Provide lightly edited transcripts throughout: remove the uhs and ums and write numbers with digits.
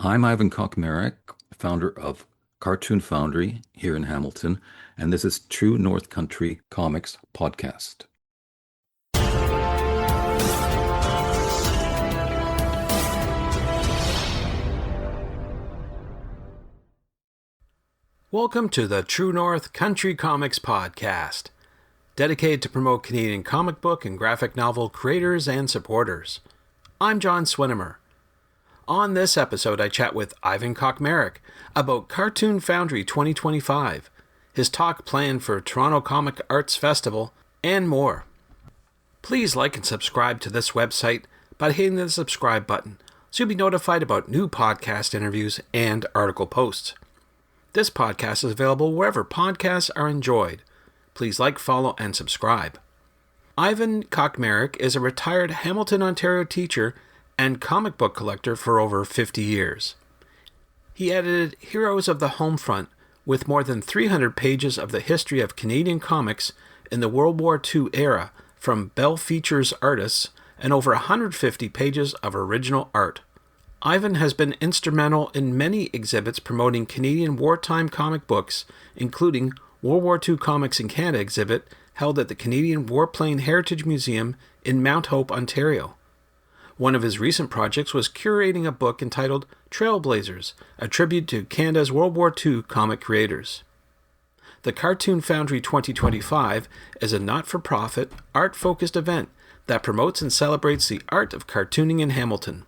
I'm Ivan Kocmarek, founder of Cartoon Foundry here in Hamilton, and this is True North Country Comics Podcast. Welcome to the True North Country Comics Podcast, dedicated to promote Canadian comic book and graphic novel creators and supporters. I'm John Swinimer. On this episode, I chat with Ivan Kocmarek about Cartoon Foundry 2025, his talk planned for Toronto Comic Arts Festival, and more. Please like and subscribe to this website by hitting the subscribe button so you'll be notified about new podcast interviews and article posts. This podcast is available wherever podcasts are enjoyed. Please like, follow, and subscribe. Ivan Kocmarek is a retired Hamilton, Ontario teacher and comic book collector for over 50 years. He edited Heroes of the Homefront with more than 300 pages of the history of Canadian comics in the World War II era from Bell Features artists and over 150 pages of original art. Ivan has been instrumental in many exhibits promoting Canadian wartime comic books, including World War II Comics in Canada exhibit held at the Canadian Warplane Heritage Museum in Mount Hope, Ontario. One of his recent projects was curating a book entitled Trailblazers, a tribute to Canada's World War II comic creators. The Cartoon Foundry 2025 is a not-for-profit, art-focused event that promotes and celebrates the art of cartooning in Hamilton.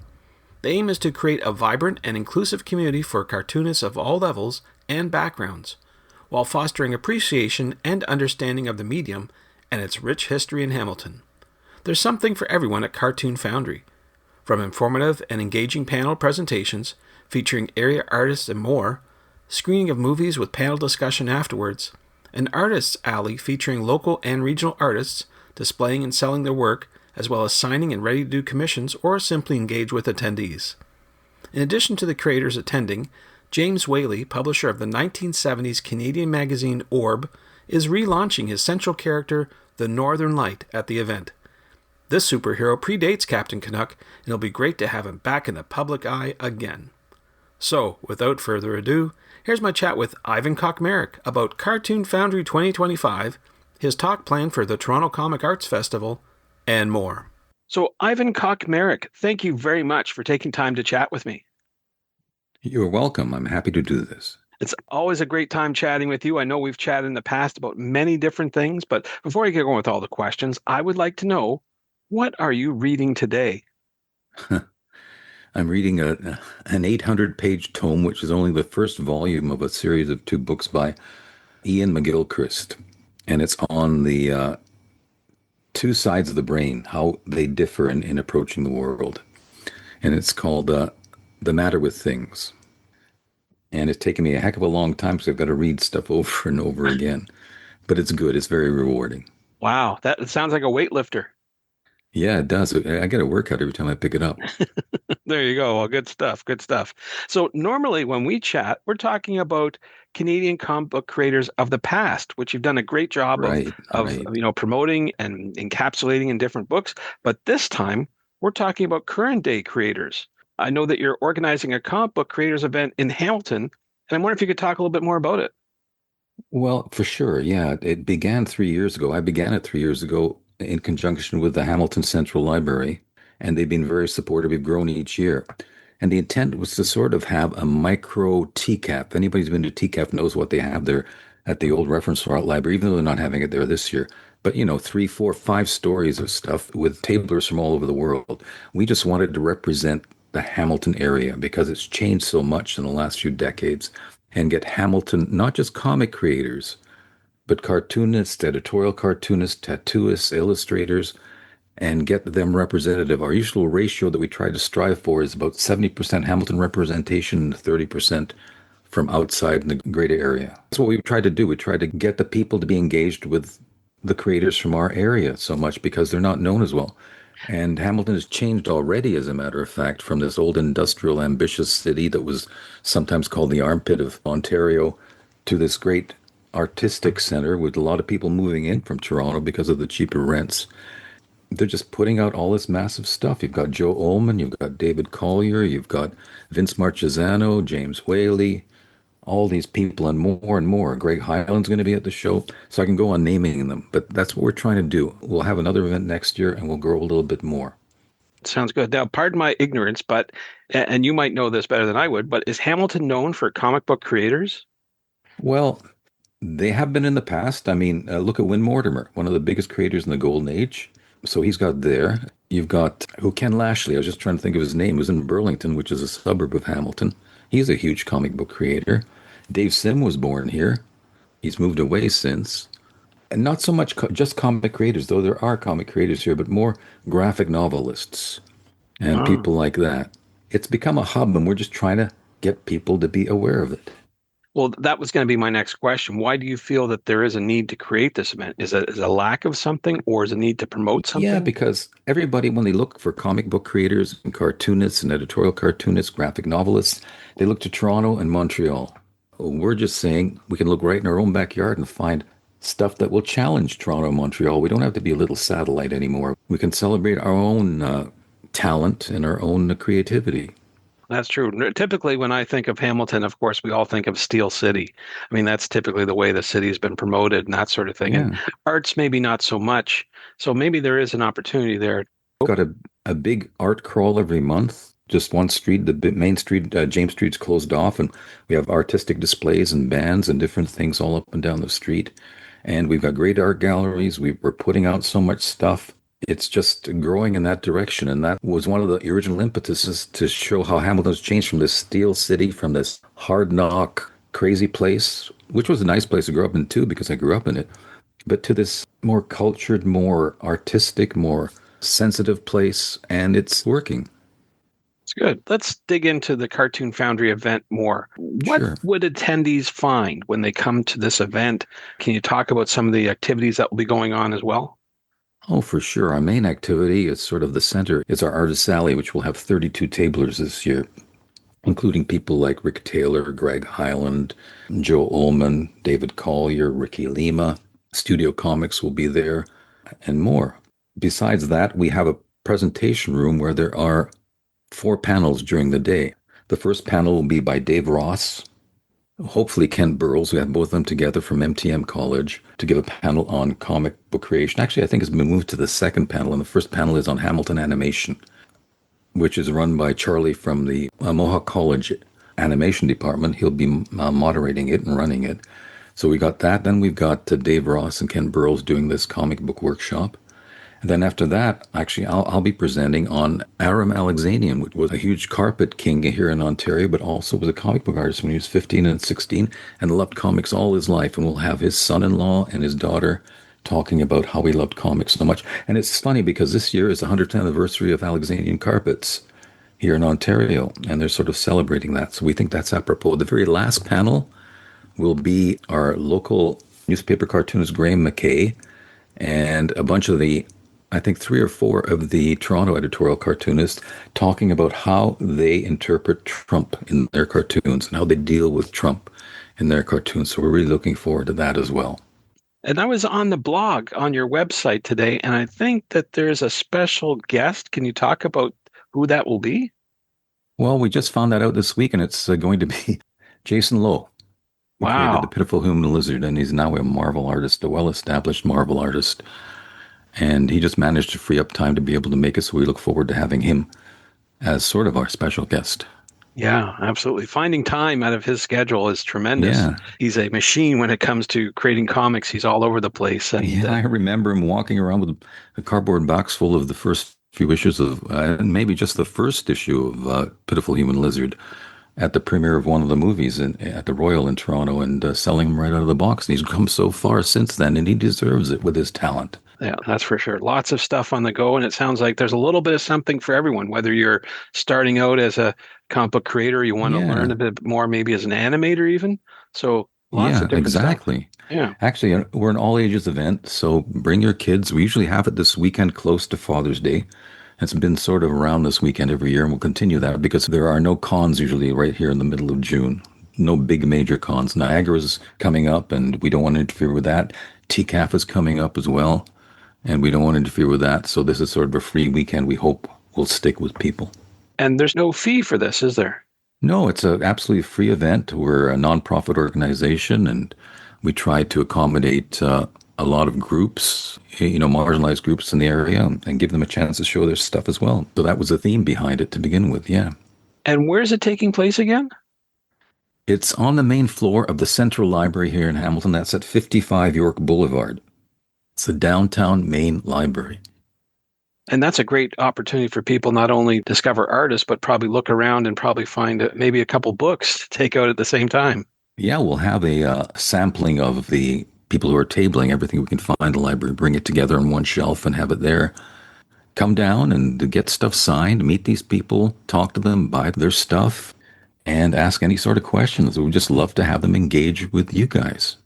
The aim is to create a vibrant and inclusive community for cartoonists of all levels and backgrounds, while fostering appreciation and understanding of the medium and its rich history in Hamilton. There's something for everyone at Cartoon Foundry, from informative and engaging panel presentations featuring area artists and more, screening of movies with panel discussion afterwards, an artists' alley featuring local and regional artists displaying and selling their work, as well as signing and ready-to-do commissions or simply engage with attendees. In addition to the creators attending, James Whaley, publisher of the 1970s Canadian magazine Orb, is relaunching his central character, the Northern Light, at the event. This superhero predates Captain Canuck, and it'll be great to have him back in the public eye again. So, without further ado, here's my chat with Ivan Kocmarek about Cartoon Foundry 2025, his talk planned for the Toronto Comic Arts Festival, and more. So, Ivan Kocmarek, thank you very much for taking time to chat with me. You're welcome. I'm happy to do this. It's always a great time chatting with you. I know we've chatted in the past about many different things, but before I get going with all the questions, I would like to know, what are you reading today? I'm reading an 800-page tome, which is only the first volume of a series of 2 books by Ian McGilchrist, and it's on the 2 sides of the brain, how they differ in approaching the world. And it's called The Matter with Things. And it's taken me a heck of a long time because I've got to read stuff over and over again. But it's good. It's very rewarding. Wow, that sounds like a weightlifter. Yeah, it does. I get a workout every time I pick it up. There you go. Well, good stuff. Good stuff. So normally when we chat, we're talking about Canadian comic book creators of the past, which you've done a great job of promoting and encapsulating in different books. But this time we're talking about current day creators. I know that you're organizing a comic book creators event in Hamilton, and I wonder if you could talk a little bit more about it. Well, for sure. Yeah, it began 3 years ago. I began it 3 years ago in conjunction with the Hamilton Central Library, and they've been very supportive. We've grown each year. And the intent was to sort of have a micro TCAF. If anybody's been to TCAF knows what they have there at the old Reference Art Library, even though they're not having it there this year. But, 3, 4, 5 stories of stuff with tablers from all over the world. We just wanted to represent the Hamilton area because it's changed so much in the last few decades, and get Hamilton, not just comic creators, but cartoonists, editorial cartoonists, tattooists, illustrators, and get them representative. Our usual ratio that we try to strive for is about 70% Hamilton representation and 30% from outside in the greater area. That's what we try to do. We try to get the people to be engaged with the creators from our area so much because they're not known as well. And Hamilton has changed already, as a matter of fact, from this old industrial, ambitious city that was sometimes called the armpit of Ontario to this great artistic center with a lot of people moving in from Toronto because of the cheaper rents. they're just putting out all this massive stuff. You've got Joe Ullman, you've got David Collier, you've got Vince Marchesano, James Whaley, all these people and more and more. Greg Hyland's going to be at the show, so I can go on naming them. But that's what we're trying to do. We'll have another event next year, and we'll grow a little bit more. Sounds good. Now, pardon my ignorance, but and you might know this better than I would, but is Hamilton known for comic book creators? Well, they have been in the past. I mean, look at Win Mortimer, one of the biggest creators in the Golden Age. So he's got there. You've got Ken Lashley. I was just trying to think of his name. He was in Burlington, which is a suburb of Hamilton. He's a huge comic book creator. Dave Sim was born here. He's moved away since. And not so much just comic creators, though there are comic creators here, but more graphic novelists and Oh. people like that. It's become a hub, and we're just trying to get people to be aware of it. Well, that was going to be my next question. Why do you feel that there is a need to create this event? Is it a lack of something or is it a need to promote Yeah, something? because everybody, when they look for comic book creators and cartoonists and editorial cartoonists, graphic novelists, they look to Toronto and Montreal. We're just saying we can look right in our own backyard and find stuff that will challenge Toronto and Montreal. We don't have to be a little satellite anymore. We can celebrate our own talent and our own creativity. That's true. Typically, when I think of Hamilton, of course, we all think of Steel City. I mean, that's typically the way the city's been promoted and that sort of thing. And Yeah. arts, maybe not so much. So maybe there is an opportunity there. Got a big art crawl every month. Just one street, main street, James Street's closed off, and we have artistic displays and bands and different things all up and down the street. And we've got great art galleries. We're putting out so much stuff. It's just growing in that direction. And that was one of the original impetuses to show how Hamilton's changed from this steel city, from this hard knock, crazy place, which was a nice place to grow up in too, because I grew up in it, but to this more cultured, more artistic, more sensitive place. And it's working. It's good. Let's dig into the Cartoon Foundry event more. What Sure. would attendees find when they come to this event? Can you talk about some of the activities that will be going on as well? Oh, for sure. Our main activity is sort of the center. It's our Artist Alley, which will have 32 tablers this year, including people like Rick Taylor, Greg Hyland, Joe Ullman, David Collier, Ricky Lima. Studio Comics will be there, and more. Besides that, we have a presentation room where there are 4 panels during the day. The first panel will be by Dave Ross, hopefully Ken Burrows. We have both of them together from MTM College to give a panel on comic book creation. Actually, I think it's been moved to the second panel, and the first panel is on Hamilton animation, which is run by Charlie from the Mohawk College animation department. He'll be moderating it and running it. So we got that. Then we've got Dave Ross and Ken Burrows doing this comic book workshop. And then after that, actually, I'll be presenting on Aram Alexanian, which was a huge carpet king here in Ontario, but also was a comic book artist when he was 15 and 16 and loved comics all his life. And we'll have his son-in-law and his daughter talking about how he loved comics so much. And it's funny because this year is the 100th anniversary of Alexanian carpets here in Ontario, and they're sort of celebrating that. So we think that's apropos. The very last panel will be our local newspaper cartoonist, Graham McKay, and a bunch of the, I think 3 or 4 of the Toronto editorial cartoonists talking about how they interpret Trump in their cartoons and how they deal with Trump in their cartoons. So we're really looking forward to that as well. And I was on the blog on your website today, and I think that there's a special guest. Can you talk about who that will be? Well, we just found that out this week, and it's going to be Jason Lowe, who created The Wow. Pitiful Human Lizard, and he's now a Marvel artist, a well-established Marvel artist. And he just managed to free up time to be able to make it, so we look forward to having him as sort of our special guest. Yeah, absolutely. Finding time out of his schedule is tremendous. Yeah. He's a machine when it comes to creating comics. He's all over the place. And Yeah, I remember him walking around with a cardboard box full of the first few issues of, maybe just the first issue of Pitiful Human Lizard at the premiere of one of the movies at the Royal in Toronto, and selling them right out of the box. And he's come so far since then, and he deserves it with his talent. yeah, that's for sure. Lots of stuff on the go. And it sounds like there's a little bit of something for everyone, whether you're starting out as a comic book creator, you want to Yeah, learn a bit more, maybe as an animator even. So lots yeah, of different stuff. exactly. Yeah. Actually, we're an all ages event, so bring your kids. We usually have it this weekend close to Father's Day. It's been sort of around this weekend every year, and we'll continue that because there are no cons usually right here in the middle of June. No big major cons. Niagara's coming up, and we don't want to interfere with that. TCAF is coming up as well. and we don't want to interfere with that. So this is sort of a free weekend we hope will stick with people. And there's no fee for this, is there? No, it's an absolutely free event. We're a nonprofit organization, and we try to accommodate a lot of groups, marginalized groups in the area, and give them a chance to show their stuff as well. So that was the theme behind it to begin with, yeah. And where is it taking place again? It's on the main floor of the Central Library here in Hamilton. That's at 55 York Boulevard. It's the downtown main library. And that's a great opportunity for people not only discover artists, but probably look around and probably find maybe a couple books to take out at the same time. Yeah, we'll have a sampling of the people who are tabling everything we can find in the library, bring it together on one shelf and have it there. Come down and get stuff signed, meet these people, talk to them, buy their stuff, and ask any sort of questions. We'd just love to have them engage with you guys.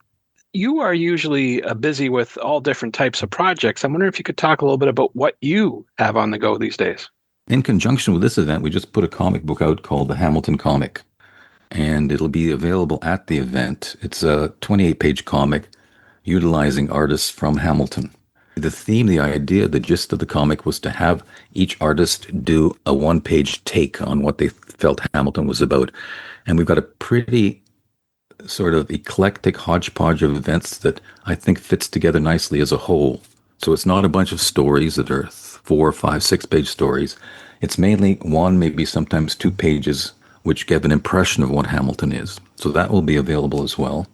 You are usually busy with all different types of projects. I'm wondering if you could talk a little bit about what you have on the go these days. In conjunction with this event, we just put a comic book out called The Hamilton Comic, and it'll be available at the event. It's a 28-page comic utilizing artists from Hamilton. The theme, the idea, the gist of the comic was to have each artist do a one-page take on what they felt Hamilton was about. And we've got a pretty sort of eclectic hodgepodge of events that I think fits together nicely as a whole. So it's not a bunch of stories that are 4, 5, 6-page stories. It's mainly one, maybe sometimes 2 pages, which give an impression of what Hamilton is. So that will be available as well.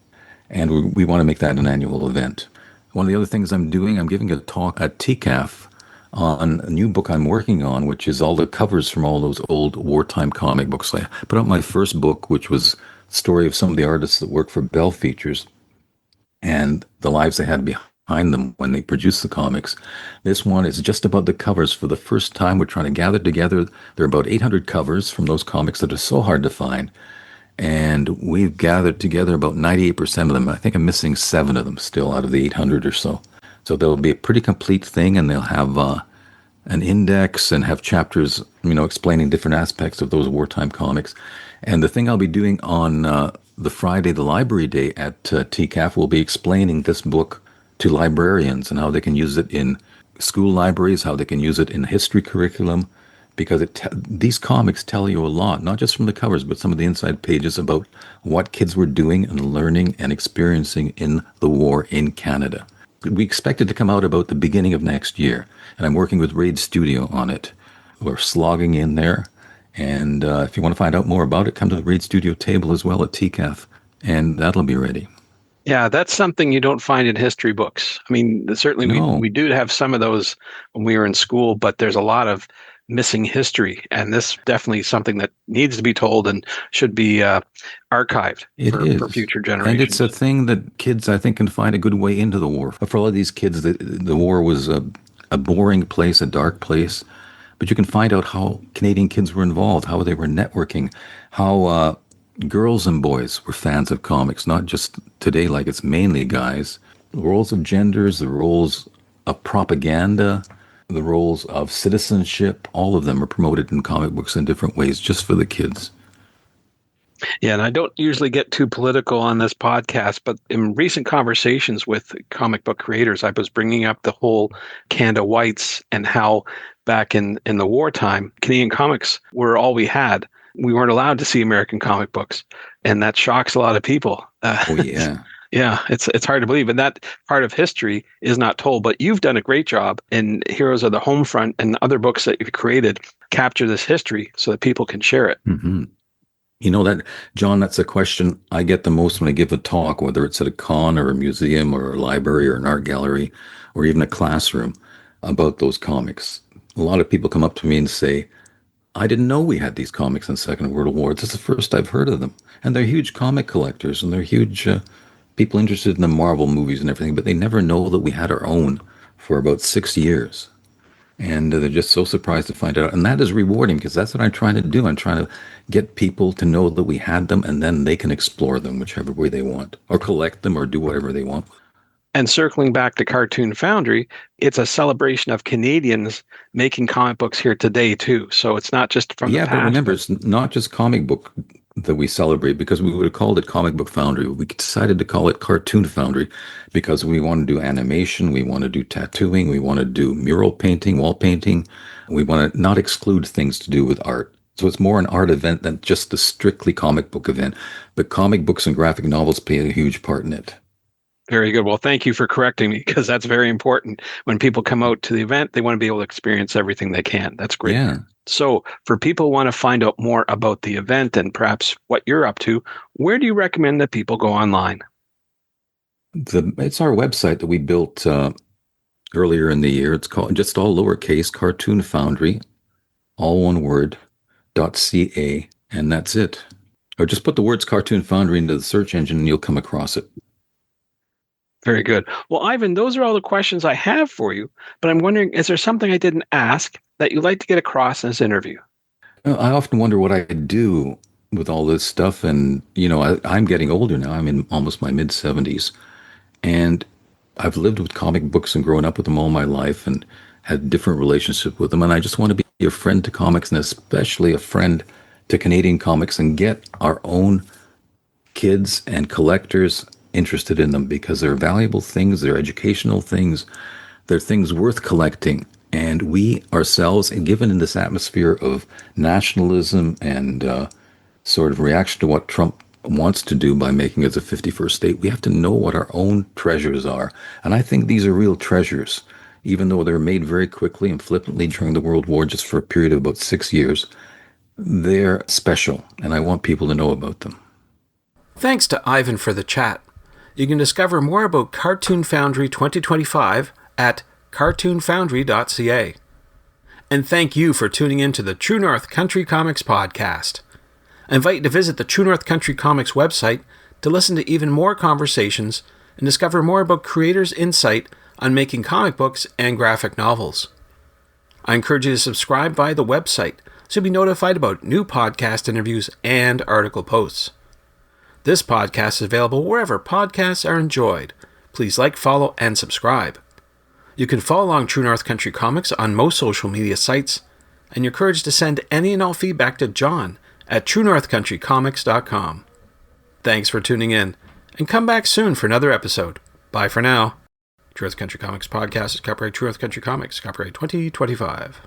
And we want to make that an annual event. One of the other things I'm doing, I'm giving a talk at TCAF on a new book I'm working on, which is all the covers from all those old wartime comic books. I put out my first book, which was the story of some of the artists that work for Bell Features and the lives they had behind them when they produced the comics. This one is just about the covers. For the first time, we're trying to gather together. There are about 800 covers from those comics that are so hard to find. And we've gathered together about 98% of them. I think I'm missing 7 of them still out of the 800 or so. So there'll be a pretty complete thing, and they'll have an index and have chapters, explaining different aspects of those wartime comics. And the thing I'll be doing on the Friday, the library day at TCAF, will be explaining this book to librarians and how they can use it in school libraries, how they can use it in the history curriculum, because these comics tell you a lot, not just from the covers, but some of the inside pages about what kids were doing and learning and experiencing in the war in Canada. We expect it to come out about the beginning of next year, and I'm working with Raid Studio on it. We're slogging in there, and if you want to find out more about it, come to the Raid Studio table as well at TCAF, and that'll be ready. Yeah, that's something you don't find in history books. I mean, certainly we do have some of those when we were in school, but there's a lot of missing history, and this definitely something that needs to be told and should be archived for future generations. And it's a thing that kids, I think, can find a good way into the war. For a lot of these kids, the war was a boring place, a dark place, but you can find out how Canadian kids were involved, how they were networking, how girls and boys were fans of comics, not just today like it's mainly guys. The roles of genders, the roles of propaganda, the roles of citizenship, all of them are promoted in comic books in different ways just for the kids. Yeah, and I don't usually get too political on this podcast, but in recent conversations with comic book creators, I was bringing up the whole Canada Whites and how back in the wartime, Canadian comics were all we had. We weren't allowed to see American comic books, and that shocks a lot of people. Oh, yeah. Yeah, it's hard to believe, and that part of history is not told. But you've done a great job in Heroes of the Homefront and other books that you've created capture this history so that people can share it. Mm-hmm. That, John, that's a question I get the most when I give a talk, whether it's at a con or a museum or a library or an art gallery or even a classroom, about those comics. A lot of people come up to me and say, I didn't know we had these comics in the Second World War. This is the first I've heard of them. And they're huge comic collectors, and they're huge people interested in the Marvel movies and everything, but they never know that we had our own for about 6 years. And they're just so surprised to find out. And that is rewarding, because that's what I'm trying to do. I'm trying to get people to know that we had them, and then they can explore them whichever way they want, or collect them, or do whatever they want. And circling back to Cartoon Foundry, it's a celebration of Canadians making comic books here today, too. So it's not just from the past. Yeah, but remember, it's not just comic book that we celebrate, because we would have called it Comic Book Foundry. We decided to call it Cartoon Foundry because we want to do animation, we want to do tattooing, we want to do mural painting, wall painting. We want to not exclude things to do with art. So it's more an art event than just a strictly comic book event. But comic books and graphic novels play a huge part in it. Very good. Well, thank you for correcting me, because that's very important. When people come out to the event, they want to be able to experience everything they can. That's great. Yeah. So for people who want to find out more about the event and perhaps what you're up to, where do you recommend that people go online? It's our website that we built earlier in the year. It's called, just all lowercase, Cartoon Foundry, all one word, .ca, and that's it. Or just put the words Cartoon Foundry into the search engine and you'll come across it. Very good. Well, Ivan, those are all the questions I have for you, but I'm wondering, is there something I didn't ask that you'd like to get across in this interview? I often wonder what I do with all this stuff. And, I'm getting older now. I'm in almost my mid 70s. And I've lived with comic books and grown up with them all my life and had different relationship with them. And I just want to be a friend to comics, and especially a friend to Canadian comics, and get our own kids and collectors interested in them, because they're valuable things, they're educational things, they're things worth collecting. And we ourselves, and given in this atmosphere of nationalism and sort of reaction to what Trump wants to do by making us a 51st state, we have to know what our own treasures are. And I think these are real treasures, even though they're made very quickly and flippantly during the World War, just for a period of about 6 years. They're special, and I want people to know about them. Thanks to Ivan for the chat. You can discover more about Cartoon Foundry 2025 at cartoonfoundry.ca. And thank you for tuning in to the True North Country Comics podcast. I invite you to visit the True North Country Comics website to listen to even more conversations and discover more about creators' insight on making comic books and graphic novels. I encourage you to subscribe via the website so you'll be notified about new podcast interviews and article posts. This podcast is available wherever podcasts are enjoyed. Please like, follow, and subscribe. You can follow along True North Country Comics on most social media sites, and you're encouraged to send any and all feedback to John at truenorthcountrycomics.com. Thanks for tuning in, and come back soon for another episode. Bye for now. True North Country Comics podcast is copyright True North Country Comics, copyright 2025.